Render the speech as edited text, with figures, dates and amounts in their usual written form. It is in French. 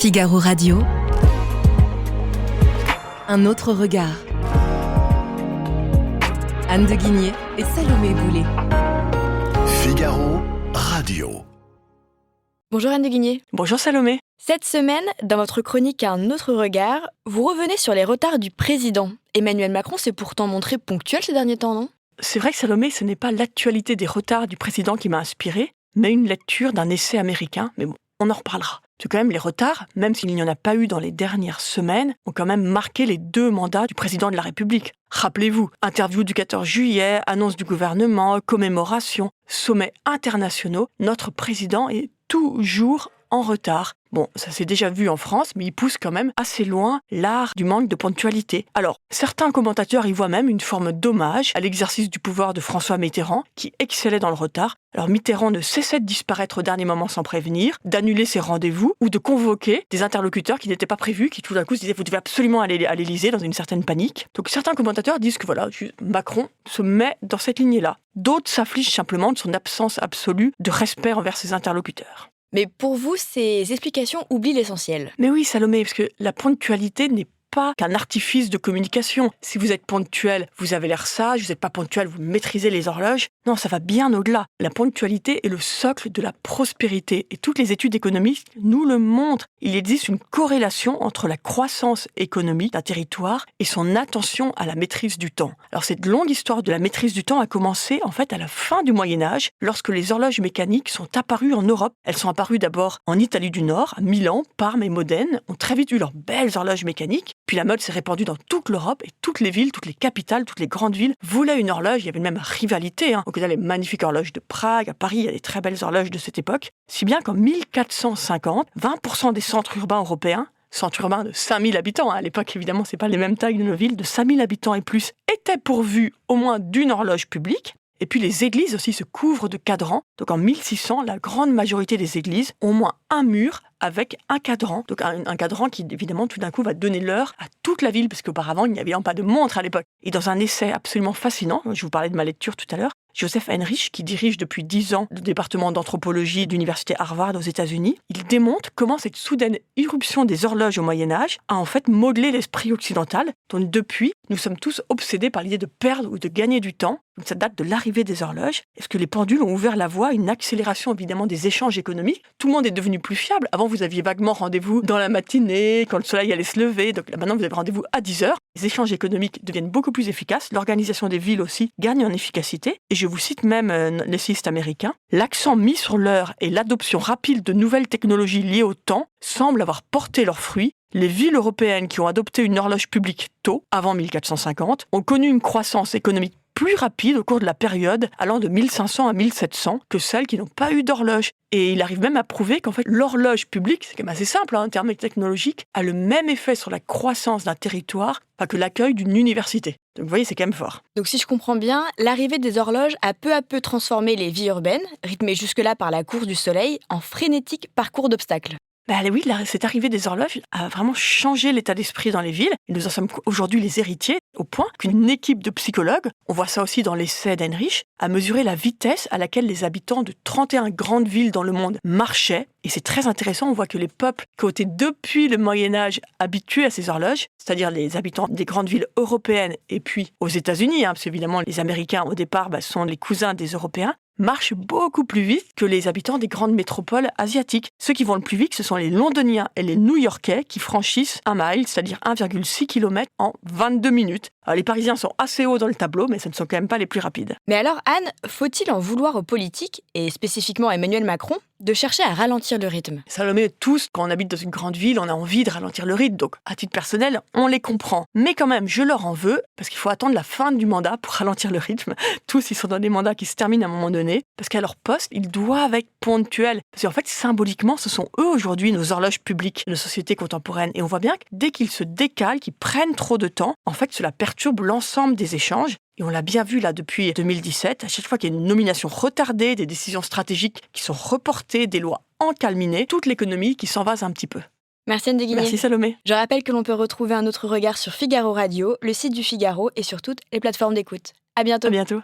Figaro Radio. Un autre regard. Anne de Guigné et Salomé Boulet. Figaro Radio. Bonjour Anne de Guigné. Bonjour Salomé. Cette semaine, dans votre chronique Un autre regard, vous revenez sur les retards du président. Emmanuel Macron s'est pourtant montré ponctuel ces derniers temps, non ? C'est vrai que Salomé, ce n'est pas l'actualité des retards du président qui m'a inspiré, mais une lecture d'un essai américain. Mais bon, on en reparlera. Parce que quand même, les retards, même s'il n'y en a pas eu dans les dernières semaines, ont quand même marqué les 2 mandats du président de la République. Rappelez-vous, interview du 14 juillet, annonce du gouvernement, commémoration, sommets internationaux, notre président est toujours en retard. Bon, ça s'est déjà vu en France, mais il pousse quand même assez loin l'art du manque de ponctualité. Alors, certains commentateurs y voient même une forme d'hommage à l'exercice du pouvoir de François Mitterrand, qui excellait dans le retard. Alors, Mitterrand ne cessait de disparaître au dernier moment sans prévenir, d'annuler ses rendez-vous ou de convoquer des interlocuteurs qui n'étaient pas prévus, qui tout d'un coup se disaient « vous devez absolument aller à l'Élysée » dans une certaine panique. Donc, certains commentateurs disent que voilà, Macron se met dans cette lignée-là. D'autres s'affligent simplement de son absence absolue de respect envers ses interlocuteurs. Mais pour vous, ces explications oublient l'essentiel. Mais oui, Salomé, parce que la ponctualité n'est pas qu'un artifice de communication. Si vous êtes ponctuel, vous avez l'air sage, vous n'êtes pas ponctuel, vous maîtrisez les horloges. Non, ça va bien au-delà. La ponctualité est le socle de la prospérité et toutes les études économiques nous le montrent. Il existe une corrélation entre la croissance économique d'un territoire et son attention à la maîtrise du temps. Alors cette longue histoire de la maîtrise du temps a commencé en fait à la fin du Moyen-Âge, lorsque les horloges mécaniques sont apparues en Europe. Elles sont apparues d'abord en Italie du Nord, à Milan, Parme et Modène, ont très vite eu leurs belles horloges mécaniques. Puis la mode s'est répandue dans toute l'Europe et toutes les villes, toutes les capitales, toutes les grandes villes voulaient une horloge. Il y avait même rivalité. Donc il y a les magnifiques horloges de Prague, à Paris, il y a des très belles horloges de cette époque. Si bien qu'en 1450, 20% des centres urbains européens, centres urbains de 5000 habitants, à l'époque évidemment c'est pas les mêmes tailles de nos villes, de 5000 habitants et plus, étaient pourvus au moins d'une horloge publique. Et puis les églises aussi se couvrent de cadrans. Donc en 1600, la grande majorité des églises ont au moins un mur avec un cadran. Donc un cadran qui évidemment tout d'un coup va donner l'heure à toute la ville, parce qu'auparavant il n'y avait pas de montre à l'époque. Et dans un essai absolument fascinant, je vous parlais de ma lecture tout à l'heure, Joseph Henrich, qui dirige depuis 10 ans le département d'anthropologie de l'université Harvard aux États-Unis, il démontre comment cette soudaine irruption des horloges au Moyen-Âge a en fait modelé l'esprit occidental, dont depuis, nous sommes tous obsédés par l'idée de perdre ou de gagner du temps. Donc ça date de l'arrivée des horloges. Est-ce que les pendules ont ouvert la voie à une accélération évidemment des échanges économiques ? Tout le monde est devenu plus fiable. Avant, vous aviez vaguement rendez-vous dans la matinée, quand le soleil allait se lever. Donc là, maintenant, vous avez rendez-vous à 10h. Les échanges économiques deviennent beaucoup plus efficaces. L'organisation des villes aussi gagne en efficacité. Et je vous cite même l'essayiste américain. L'accent mis sur l'heure et l'adoption rapide de nouvelles technologies liées au temps semblent avoir porté leurs fruits. Les villes européennes qui ont adopté une horloge publique tôt, avant 1450, ont connu une croissance économique plus rapide au cours de la période allant de 1500 à 1700 que celles qui n'ont pas eu d'horloge. Et il arrive même à prouver qu'en fait, l'horloge publique, c'est quand même assez simple en termes technologiques, a le même effet sur la croissance d'un territoire que l'accueil d'une université. Donc vous voyez, c'est quand même fort. Donc si je comprends bien, l'arrivée des horloges a peu à peu transformé les vies urbaines, rythmées jusque-là par la course du soleil, en frénétique parcours d'obstacles. Oui, cette arrivée des horloges a vraiment changé l'état d'esprit dans les villes. Et nous en sommes aujourd'hui les héritiers, au point qu'une équipe de psychologues, on voit ça aussi dans l'essai d'Henrich, a mesuré la vitesse à laquelle les habitants de 31 grandes villes dans le monde marchaient. Et c'est très intéressant, on voit que les peuples qui ont été depuis le Moyen-Âge habitués à ces horloges, c'est-à-dire les habitants des grandes villes européennes et puis aux États-Unis, parce qu'évidemment les Américains au départ sont les cousins des Européens, marchent beaucoup plus vite que les habitants des grandes métropoles asiatiques. Ceux qui vont le plus vite, ce sont les Londoniens et les New-Yorkais qui franchissent 1 mile, c'est-à-dire 1,6 km en 22 minutes. Alors, les Parisiens sont assez hauts dans le tableau, mais ce ne sont quand même pas les plus rapides. Mais alors Anne, faut-il en vouloir aux politiques, et spécifiquement à Emmanuel Macron, de chercher à ralentir le rythme ? Salomé, tous, quand on habite dans une grande ville, on a envie de ralentir le rythme. Donc, à titre personnel, on les comprend. Mais quand même, je leur en veux, parce qu'il faut attendre la fin du mandat pour ralentir le rythme. Tous, ils sont dans des mandats qui se terminent à un moment donné, parce qu'à leur poste, ils doivent être ponctuels. Parce qu'en fait, symboliquement, ce sont eux aujourd'hui nos horloges publiques, nos sociétés contemporaines. Et on voit bien que dès qu'ils se décalent, qu'ils prennent trop de temps, en fait, cela perturbe l'ensemble des échanges. Et on l'a bien vu là depuis 2017, à chaque fois qu'il y a une nomination retardée, des décisions stratégiques qui sont reportées, des lois encalminées, toute l'économie qui s'envase un petit peu. Merci Anne de Guigné. Merci Salomé. Je rappelle que l'on peut retrouver Un autre regard sur Figaro Radio, le site du Figaro et sur toutes les plateformes d'écoute. À bientôt. À bientôt.